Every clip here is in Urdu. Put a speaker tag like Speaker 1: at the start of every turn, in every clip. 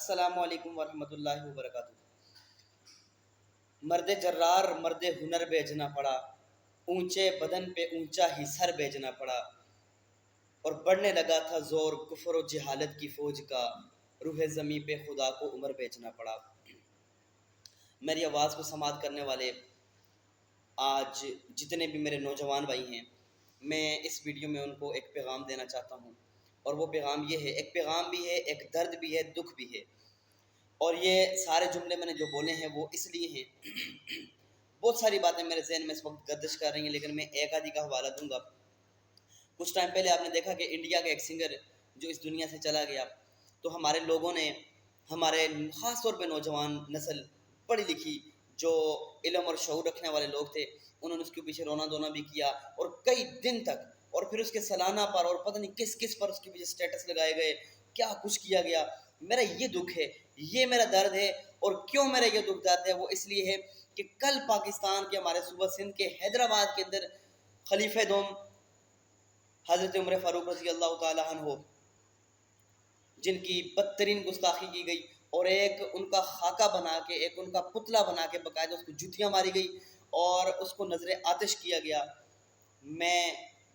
Speaker 1: السلام علیکم ورحمۃ اللہ وبرکاتہ۔ مرد جرار مرد ہنر بیچنا پڑا، اونچے بدن پہ اونچا ہی سر بیچنا پڑا، اور بڑھنے لگا تھا زور کفر و جہالت کی فوج کا، روح زمیں پہ خدا کو عمر بیچنا پڑا۔ میری آواز کو سماعت کرنے والے آج جتنے بھی میرے نوجوان بھائی ہیں، میں اس ویڈیو میں ان کو ایک پیغام دینا چاہتا ہوں، اور وہ پیغام یہ ہے، ایک پیغام بھی ہے، ایک درد بھی ہے، دکھ بھی ہے، اور یہ سارے جملے میں نے جو بولے ہیں وہ اس لیے ہیں بہت ساری باتیں میرے ذہن میں اس وقت گردش کر رہی ہیں، لیکن میں ایک آدھی کا حوالہ دوں گا۔ کچھ ٹائم پہلے آپ نے دیکھا کہ انڈیا کا ایک سنگر جو اس دنیا سے چلا گیا، تو ہمارے لوگوں نے، ہمارے خاص طور پہ نوجوان نسل پڑھی لکھی جو علم اور شعور رکھنے والے لوگ تھے، انہوں نے اس کے پیچھے رونا دھونا بھی کیا، اور کئی دن تک، اور پھر اس کے سالانہ پر اور پتہ نہیں کس کس پر اس کے پیچھے سٹیٹس لگائے گئے، کیا کچھ کیا گیا۔ میرا یہ دکھ ہے، یہ میرا درد ہے، اور کیوں میرا یہ دکھ درد ہے وہ اس لیے ہے کہ کل پاکستان کے ہمارے صوبہ سندھ کے حیدرآباد کے اندر خلیفہ دوم حضرت عمر فاروق رضی اللہ تعالیٰ عنہ، جن کی بدترین گستاخی کی گئی، اور ایک ان کا خاکہ بنا کے، ایک ان کا پتلا بنا کے باقاعدہ اس کو جوتیاں ماری گئی اور اس کو نظر آتش کیا گیا۔ میں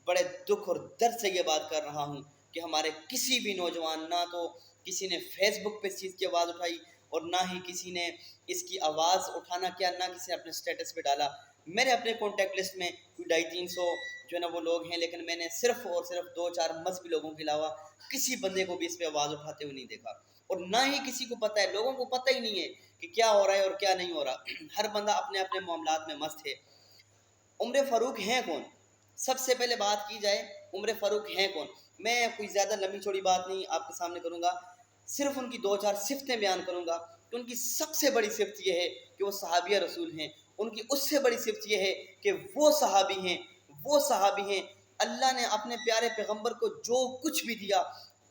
Speaker 1: بڑے دکھ اور درد سے یہ بات کر رہا ہوں کہ ہمارے کسی بھی نوجوان، نہ تو کسی نے فیس بک پہ اس چیز کی آواز اٹھائی، اور نہ ہی کسی نے اس کی آواز اٹھانا کیا، نہ کسی نے اپنے سٹیٹس پہ ڈالا۔ میرے اپنے کانٹیکٹ لسٹ میں کوئی 250-300 جو ہے نا وہ لوگ ہیں، لیکن میں نے صرف اور صرف 2-4 مذہبی لوگوں کے علاوہ کسی بندے کو بھی اس پہ آواز اٹھاتے ہوئے نہیں دیکھا، اور نہ ہی کسی کو پتہ ہے، لوگوں کو پتہ ہی نہیں ہے کہ کیا ہو رہا ہے اور کیا نہیں ہو رہا۔ ہر بندہ اپنے اپنے معاملات میں مست ہے۔ عمر فاروق ہیں کون؟ سب سے پہلے بات کی جائے عمر فاروق ہیں کون؟ میں کوئی زیادہ لمبی چوڑی بات نہیں آپ کے سامنے کروں گا، صرف ان کی 2-4 صفتیں بیان کروں گا کہ ان کی سب سے بڑی صفت یہ ہے کہ وہ صحابیہ رسول ہیں۔ ان کی اس سے بڑی صفت یہ ہے کہ وہ صحابی ہیں، وہ صحابی ہیں۔ اللہ نے اپنے پیارے پیغمبر کو جو کچھ بھی دیا،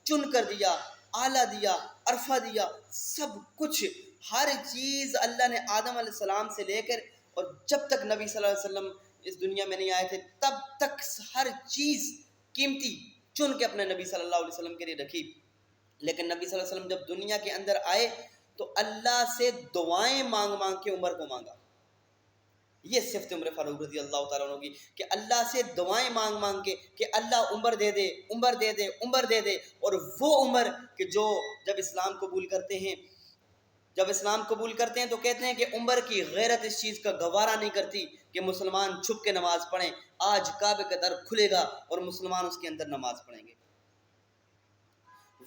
Speaker 1: چن کر دیا، آلہ دیا، عرفہ دیا، سب کچھ، ہر چیز اللہ نے آدم علیہ السلام سے لے کر، اور جب تک نبی صلی اللہ علیہ وسلم اس دنیا میں نہیں آئے تھے تب تک ہر چیز قیمتی چن کے اپنے نبی صلی اللہ علیہ وسلم کے لیے رکھی۔ لیکن نبی صلی اللہ علیہ وسلم جب دنیا کے اندر آئے تو اللہ سے دعائیں مانگ مانگ کے عمر کو مانگا۔ یہ صفت عمر فاروق رضی اللہ تعالیٰ عنہ کی کہ اللہ سے دعائیں مانگ مانگ کے کہ اللہ عمر دے دے، عمر دے دے، عمر دے دے، اور وہ عمر کہ جو جب اسلام قبول کرتے ہیں، تو کہتے ہیں کہ عمر کی غیرت اس چیز کا گوارا نہیں کرتی کہ مسلمان چھپ کے نماز پڑھیں۔ آج کعبے کا در کھلے گا اور مسلمان اس کے اندر نماز پڑھیں گے۔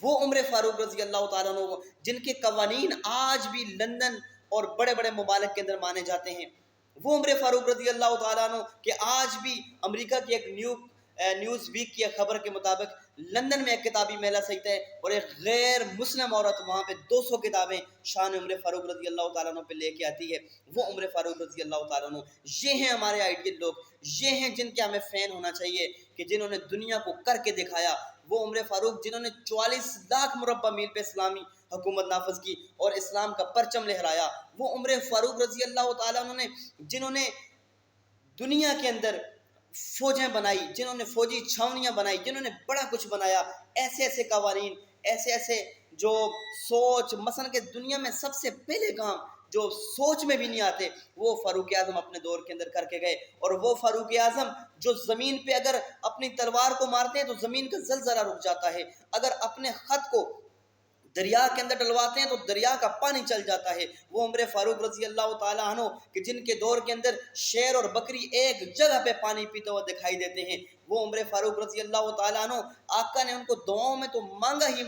Speaker 1: وہ عمر فاروق رضی اللہ تعالیٰ عنہ جن کے قوانین آج بھی لندن اور بڑے بڑے ممالک کے اندر مانے جاتے ہیں، وہ عمر فاروق رضی اللہ تعالیٰ عنہ کہ آج بھی امریکہ کی ایک نیوز ویک کی خبر کے مطابق لندن میں ایک کتابی میلہ سجتا ہے، اور ایک غیر مسلم عورت وہاں پہ 200 کتابیں شان عمر فاروق رضی اللہ تعالیٰ عنہ پہ لے کے آتی ہے۔ وہ عمر فاروق رضی اللہ تعالیٰ عنہ، یہ ہیں ہمارے آئیڈیل لوگ، یہ ہیں جن کے ہمیں فین ہونا چاہیے، کہ جنہوں نے دنیا کو کر کے دکھایا۔ وہ عمر فاروق جنہوں نے 44 لاکھ مربع میل پہ اسلامی حکومت نافذ کی اور اسلام کا پرچم لہرایا۔ وہ عمر فاروق رضی اللہ تعالیٰ عنہ نے جنہوں نے دنیا کے اندر فوجیں بنائی، جنہوں نے فوجی چھاونیاں بنائی، جنہوں نے بڑا کچھ بنایا، ایسے ایسے قوانین، ایسے ایسے جو سوچ، مثلا کہ دنیا میں سب سے پہلے کام جو سوچ میں بھی نہیں آتے، وہ فاروق اعظم اپنے دور کے اندر کر کے گئے۔ اور وہ فاروق اعظم جو زمین پہ اگر اپنی تلوار کو مارتے ہیں تو زمین کا زلزلہ رک جاتا ہے، اگر اپنے خط کو دریا کے اندر ڈلواتے ہیں تو دریا کا پانی چل جاتا ہے۔ وہ عمر فاروق رضی اللہ تعالیٰ عنہ کہ جن کے دور کے اندر شیر اور بکری ایک جگہ پہ پانی پیتے ہوئے دکھائی دیتے ہیں، وہ عمر فاروق رضی اللہ تعالیٰ عنہ، آقا نے ان کو دعاؤں میں تو مانگا ہی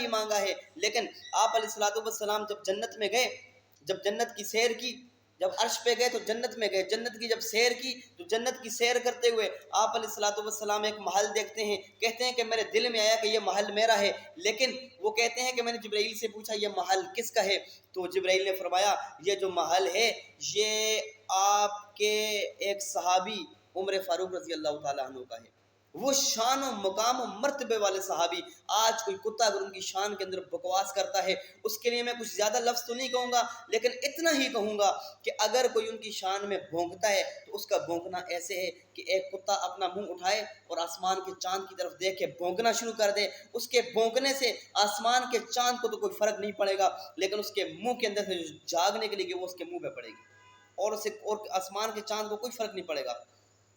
Speaker 1: مانگا ہے، لیکن آپ علیہ الصلوۃ والسلام جب جنت میں گئے، جب جنت کی سیر کی، جب عرش پہ گئے تو جنت میں گئے، جنت کی جب سیر کی تو جنت کی سیر کرتے ہوئے آپ علیہ الصلوۃ والسلام ایک محل دیکھتے ہیں، کہتے ہیں کہ میرے دل میں آیا کہ یہ محل میرا ہے، لیکن وہ کہتے ہیں کہ میں نے جبرائیل سے پوچھا یہ محل کس کا ہے، تو جبرائیل نے فرمایا یہ جو محل ہے یہ آپ کے ایک صحابی عمر فاروق رضی اللہ تعالیٰ عنہ کا ہے۔ وہ شان و مقام و مرتبے والے صحابی. آج کوئی کتا اگر ان کی شان کے اندر بکواس کرتا ہے، اس کے لیے میں کچھ زیادہ لفظ تو نہیں کہوں گا، لیکن اتنا ہی کہوں گا کہ اگر کوئی ان کی شان میں بھونکتا ہے تو اس کا بھونکنا ایسے ہے کہ ایک کتا اپنا منہ اٹھائے اور آسمان کے چاند کی طرف دیکھ کے بھونکنا شروع کر دے. اس کے بھونکنے سے آسمان کے چاند کو تو کوئی فرق نہیں پڑے گا، لیکن اس کے منہ کے اندر سے جو جاگ نکلے گی وہ اس کے منہ پہ پڑے گی، اور آسمان کے چاند کو کوئی فرق نہیں پڑے گا.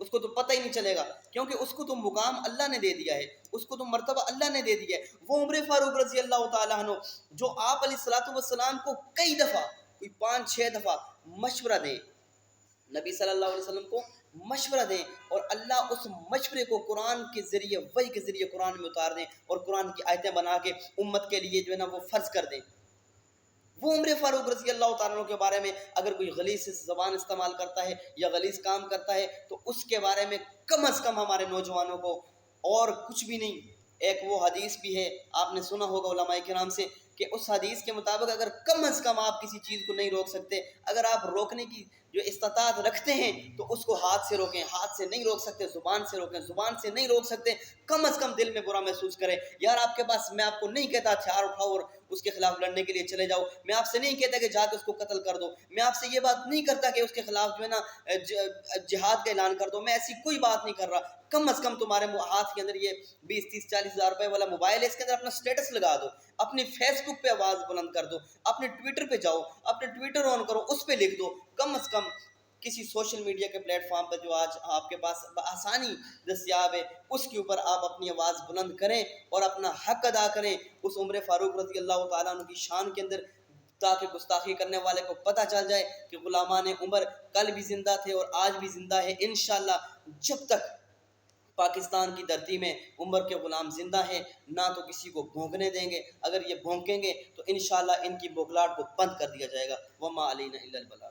Speaker 1: اس کو تو پتہ ہی نہیں چلے گا، کیونکہ اس کو تو مقام اللہ نے دے دیا ہے، اس کو تو مرتبہ اللہ نے دے دیا ہے. وہ عمر فاروق رضی اللہ تعالیٰ عنہ جو آپ علیہ الصلوۃ والسلام کو کئی دفعہ، کوئی 5-6 دفعہ مشورہ دیں، نبی صلی اللہ علیہ وسلم کو مشورہ دیں، اور اللہ اس مشورے کو قرآن کے ذریعے، وحی کے ذریعے قرآن میں اتار دیں اور قرآن کی آیتیں بنا کے امت کے لیے جو ہے نا وہ فرض کر دیں. وہ عمر فاروق رضی اللہ تعالیٰ عنہ کے بارے میں اگر کوئی غلیظ زبان استعمال کرتا ہے یا غلیظ کام کرتا ہے تو اس کے بارے میں کم از کم ہمارے نوجوانوں کو اور کچھ بھی نہیں. ایک وہ حدیث بھی ہے، آپ نے سنا ہوگا علماء کرام سے، کہ اس حدیث کے مطابق اگر کم از کم آپ کسی چیز کو نہیں روک سکتے، اگر آپ روکنے کی جو استطاعت رکھتے ہیں تو اس کو ہاتھ سے روکیں، ہاتھ سے نہیں روک سکتے زبان سے روکیں، زبان سے نہیں روک سکتے کم از کم دل میں برا محسوس کریں. یار آپ کے پاس، میں آپ کو نہیں کہتا ہتھیار اٹھاؤ اور اس کے خلاف لڑنے کے لیے چلے جاؤ، میں آپ سے نہیں کہتا کہ جا کے اس کو قتل کر دو، میں آپ سے یہ بات نہیں کرتا کہ اس کے خلاف جو ہے نا جہاد کا اعلان کر دو، میں ایسی کوئی بات نہیں کر رہا. کم از کم تمہارے ہاتھ کے اندر یہ 20-30-40 ہزار روپے والا موبائل ہے، اس کے اندر اپنا سٹیٹس لگا دو، اپنی فیس بک پہ آواز بلند کر دو، اپنے ٹویٹر پہ جاؤ، اپنے ٹویٹر آن کرو، اس پہ لکھ دو. کم از کم کسی سوشل میڈیا کے پلیٹ فارم پر جو آج آپ کے پاس آسانی دستیاب ہے، اس کے اوپر آپ اپنی آواز بلند کریں اور اپنا حق ادا کریں اس عمر فاروق رضی اللہ تعالیٰ عنہ کی شان کے اندر، تاکہ گستاخی کرنے والے کو پتہ چل جائے کہ غلامان عمر کل بھی زندہ تھے اور آج بھی زندہ ہے. انشاءاللہ جب تک پاکستان کی دھرتی میں عمر کے غلام زندہ ہیں، نہ تو کسی کو بھونکنے دیں گے. اگر یہ بھونکیں گے تو انشاءاللہ ان کی بوکھلاہٹ کو بند کر دیا جائے گا. وما علینا الا البلاغ.